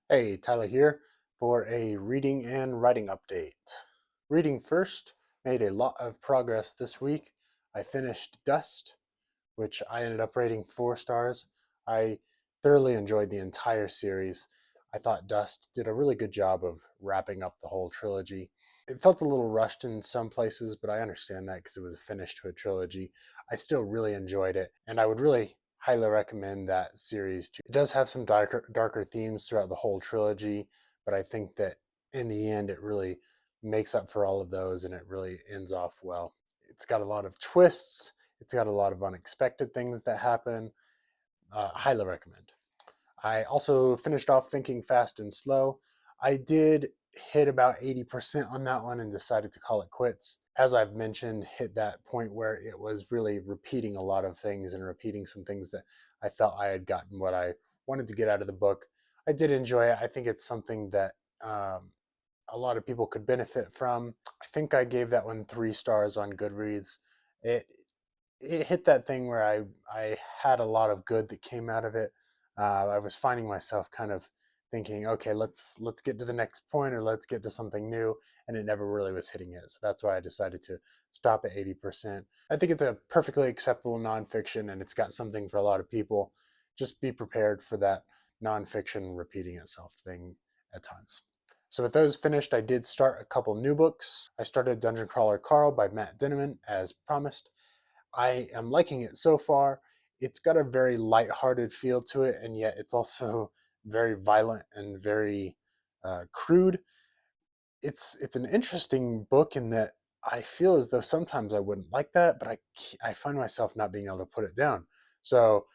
Hey, Tyler here for a reading and writing update. Reading first, made a lot of progress this week. I finished Dust, which I ended up rating 4 stars. I thoroughly enjoyed the entire series. I thought Dust did a really good job of wrapping up the whole trilogy. It felt a little rushed in some places, but I understand that because it was a finish to a trilogy. I still really enjoyed it, and I would really highly recommend that series too. It does have some darker themes throughout the whole trilogy, but I think that in the end, it really makes up for all of those and it really ends off well. It's got a lot of twists, it's got a lot of unexpected things that happen. Highly recommend. I also finished off Thinking Fast and Slow. I did hit about 80% on that one and decided to call it quits. As I've mentioned, hit that point where it was really repeating a lot of things and repeating some things that I felt I had gotten what I wanted to get out of the book. I did enjoy it. I think it's something that a lot of people could benefit from. I think I gave that one 3 stars on Goodreads. It it hit that thing where I had a lot of good that came out of it. I was finding myself kind of thinking, okay, let's get to the next point or let's get to something new, and it never really was hitting it. So that's why I decided to stop at 80%. I think it's a perfectly acceptable nonfiction, and it's got something for a lot of people. Just be prepared for that nonfiction repeating itself thing at times. So with those finished, I did start a couple new books. I started Dungeon Crawler Carl by Matt Dinneman, as promised. I am liking it so far. It's got a very light-hearted feel to it, and yet it's also very violent and very crude. It's an interesting book in that I feel as though sometimes I wouldn't like that, but I find myself not being able to put it down. So,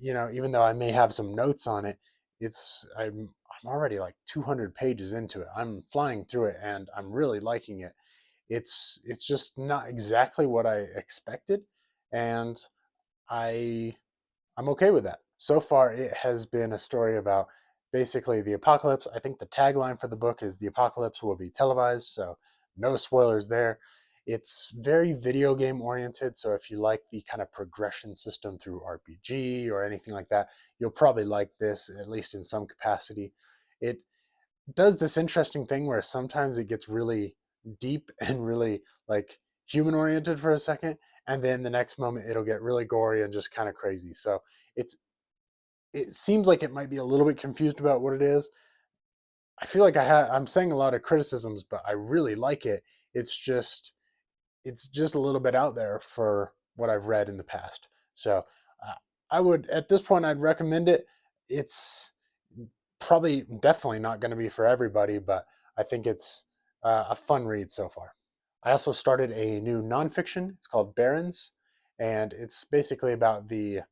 even though I may have some notes on it, I'm already like 200 pages into it. I'm flying through it, and I'm really liking it. It's just not exactly what I expected, and I I'm okay with that. So far, it has been a story about basically the apocalypse. I think the tagline for the book is "The apocalypse will be televised," so no spoilers there. It's very video game oriented, so if you like the kind of progression system through RPG or anything like that, you'll probably like this, at least in some capacity. It does this interesting thing where sometimes it gets really deep and really like human oriented for a second, and then the next moment it'll get really gory and just kind of crazy. So it's it seems like it might be a little bit confused about what it is. I feel like I'm saying a lot of criticisms, but I really like it. It's just it's just a little bit out there for what I've read in the past. So uh, I would at this point I'd recommend it. It's probably definitely not going to be for everybody, but I think it's a fun read so far. I also started a new nonfiction. It's called Barrons, and it's basically about the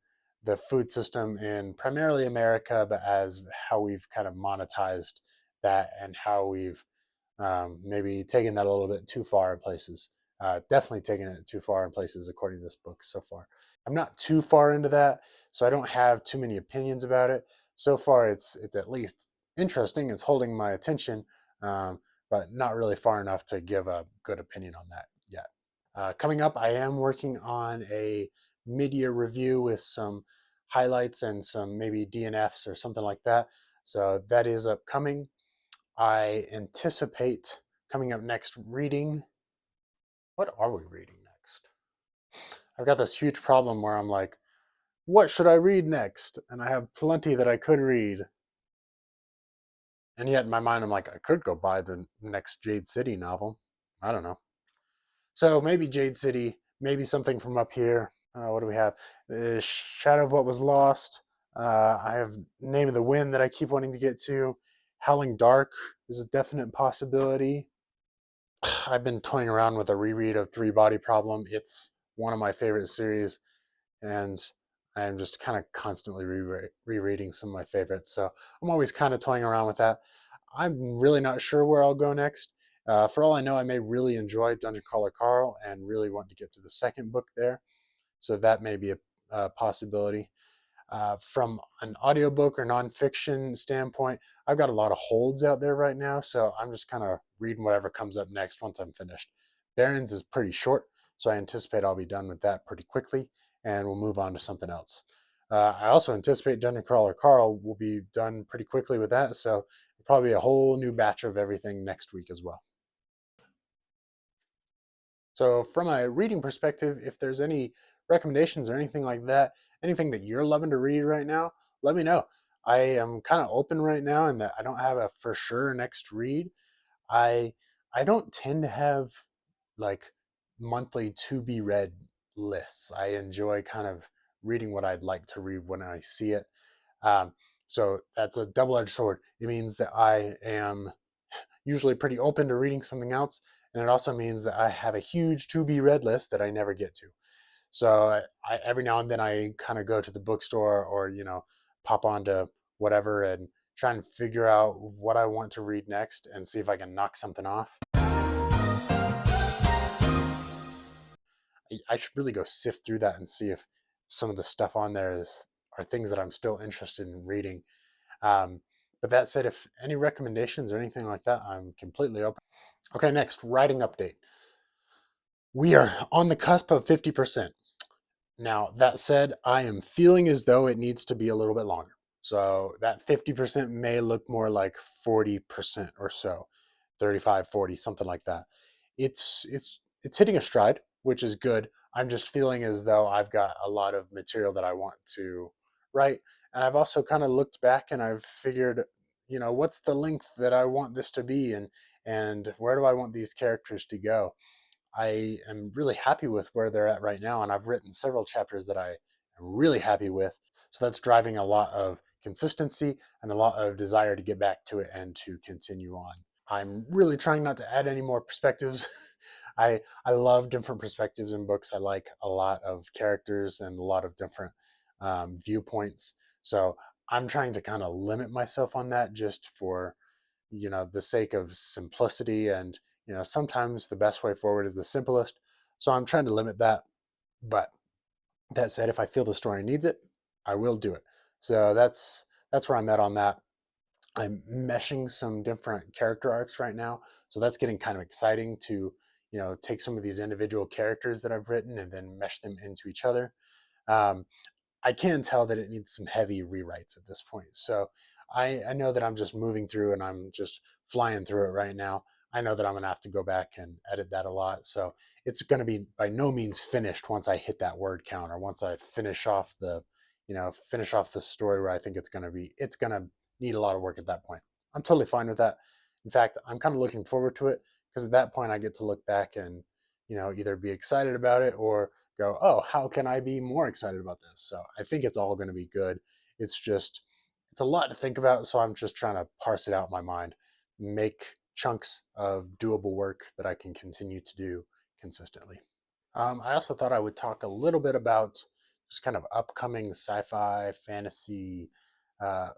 food system in primarily America, but as how we've kind of monetized that and how we've maybe taken that a little bit too far in places. Definitely taking it too far in places, according to this book so far. I'm not too far into that, so I don't have too many opinions about it. So far, it's at least interesting. It's holding my attention, but not really far enough to give a good opinion on that yet. Coming up, I am working on a mid-year review with some highlights and some maybe DNFs or something like that. So that is upcoming. I anticipate coming up next reading. What are we reading next? I've got this huge problem where I'm like, what should I read next? And I have plenty that I could read. And yet in my mind, I'm like, I could go buy the next Jade City novel. I don't know. So maybe Jade City, maybe something from up here. What do we have? Shadow of What Was Lost. I have Name of the Wind that I keep wanting to get to. Howling Dark is a definite possibility. I've been toying around with a reread of Three Body Problem. It's one of my favorite series, and I'm just kind of constantly rereading some of my favorites. So I'm always kind of toying around with that. I'm really not sure where I'll go next. For all I know, I may really enjoy Dungeon Crawler Carl and really want to get to the second book there. So that may be a possibility. From an audiobook or nonfiction standpoint, I've got a lot of holds out there right now, so I'm just kind of reading whatever comes up next once I'm finished. Barrons is pretty short, so I anticipate I'll be done with that pretty quickly, and we'll move on to something else. I also anticipate Dungeon Crawler Carl will be done pretty quickly with that, so probably a whole new batch of everything next week as well. So, from a reading perspective, if there's any recommendations or anything like that, anything that you're loving to read right now, let me know. I am kind of open right now in that I don't have a for sure next read. I I don't tend to have like monthly to be read lists. I enjoy kind of reading what I'd like to read when I see it. Um, so that's a double-edged sword. It means that I am usually pretty open to reading something else, and it also means that I have a huge to be read list that I never get to. So every now and then I kind of go to the bookstore or pop onto whatever and try and figure out what I want to read next and see if I can knock something off. I should really go sift through that and see if some of the stuff on there is are things that I'm still interested in reading. Um, but that said, if any recommendations or anything like that, I'm completely open. Okay, next, writing update. We are on the cusp of 50%. Now, that said, I am feeling as though it needs to be a little bit longer. So that 50% may look more like 40% or so, 35, 40, something like that. It's hitting a stride, which is good. I'm just feeling as though I've got a lot of material that I want to write. And I've also kind of looked back and I've figured, what's the length that I want this to be and where do I want these characters to go? I am really happy with where they're at right now, and I've written several chapters that I am really happy with. So that's driving a lot of consistency and a lot of desire to get back to it and to continue on. I'm really trying not to add any more perspectives. I love different perspectives in books. I like a lot of characters and a lot of different viewpoints. So I'm trying to kind of limit myself on that just for the sake of simplicity, and sometimes the best way forward is the simplest. So I'm trying to limit that. But that said, if I feel the story needs it, I will do it. So that's where I'm at on that. I'm meshing some different character arcs right now, so that's getting kind of exciting to take some of these individual characters that I've written and then mesh them into each other. um, I can tell that it needs some heavy rewrites at this point. So I know that I'm just moving through and I'm just flying through it right now. I know that I'm going to have to go back and edit that a lot. So it's going to be by no means finished once I hit that word count or once I finish off the story where I think it's going to need a lot of work at that point. I'm totally fine with that. In fact, I'm kind of looking forward to it because at that point I get to look back and, either be excited about it or go, oh, how can I be more excited about this? So I think it's all going to be good. It's a lot to think about. So I'm just trying to parse it out in my mind, make chunks of doable work that I can continue to do consistently. I also thought I would talk a little bit about just kind of upcoming sci-fi, fantasy uh,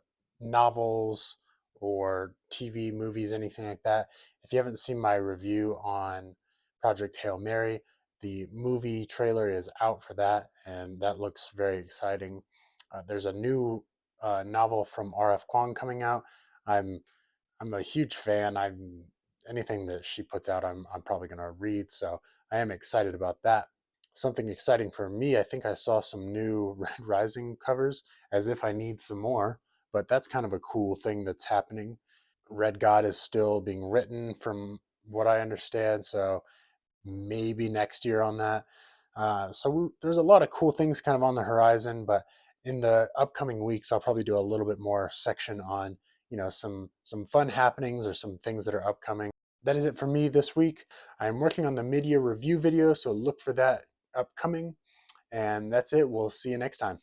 novels or TV movies, anything like that. If you haven't seen my review on Project Hail Mary, the movie trailer is out for that, and that looks very exciting. There's a new novel from R.F. Kuang coming out. I'm I'm a huge fan. I'm anything that she puts out, I'm probably going to read. So I am excited about that. Something exciting for me, I think I saw some new Red Rising covers, as if I need some more. But that's kind of a cool thing that's happening. Red God is still being written, from what I understand. So maybe next year on that. There's a lot of cool things kind of on the horizon, but in the upcoming weeks, I'll probably do a little bit more section on some fun happenings or some things that are upcoming. That is it for me this week. I'm working on the mid-year review video, so look for that upcoming. And that's it. We'll see you next time.